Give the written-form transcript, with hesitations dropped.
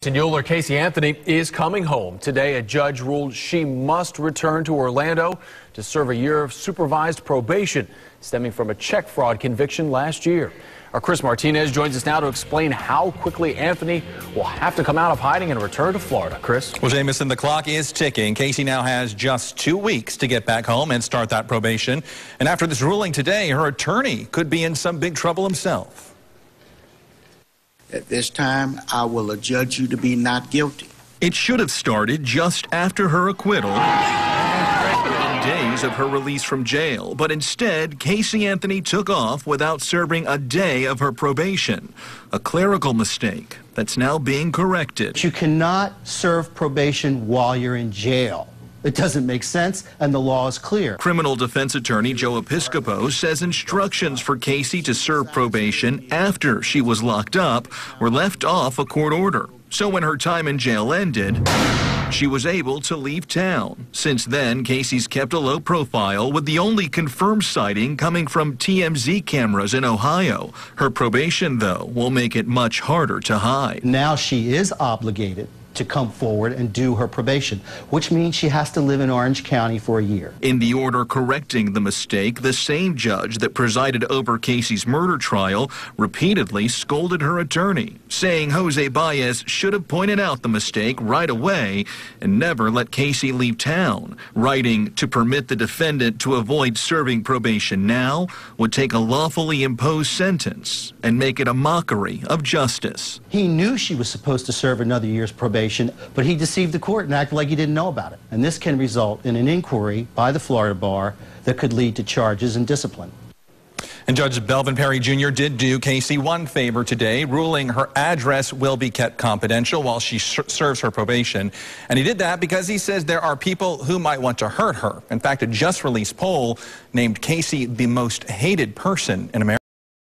Mueller Casey Anthony is coming home. Today, a judge ruled she must return to Orlando to serve a year of supervised probation stemming from a check fraud conviction last year. Our Chris Martinez joins us now to explain how quickly Anthony will have to come out of hiding and return to Florida. Chris? Well, Jamison, the clock is ticking. Casey now has just 2 weeks to get back home and start that probation. And after this ruling today, her attorney could be in some big trouble himself. At this time, I will adjudge you to be not guilty. It should have started just after her acquittal, within days of her release from jail. But instead, Casey Anthony took off without serving a day of her probation. A clerical mistake that's now being corrected. You cannot serve probation while you're in jail. It doesn't make sense, and the law is clear. Criminal defense attorney Joe Episcopo says instructions for Casey to serve probation after she was locked up were left off a court order. So when her time in jail ended, she was able to leave town. Since then, Casey's kept a low profile, with the only confirmed sighting coming from TMZ cameras in Ohio. Her probation, though, will make it much harder to hide. Now she is obligated to come forward and do her probation, which means she has to live in Orange County for a year. In the order correcting the mistake, the same judge that presided over Casey's murder trial repeatedly scolded her attorney, saying Jose Baez should have pointed out the mistake right away and never let Casey leave town, writing to permit the defendant to avoid serving probation now would take a lawfully imposed sentence and make it a mockery of justice. He knew she was supposed to serve another year's probation, but he deceived the court and acted like he didn't know about it. And this can result in an inquiry by the Florida bar that could lead to charges and discipline. And Judge Belvin Perry Jr. did do Casey one favor today, ruling her address will be kept confidential while she serves her probation. And he did that because he says there are people who might want to hurt her. In fact, a just-released poll named Casey the most hated person in America.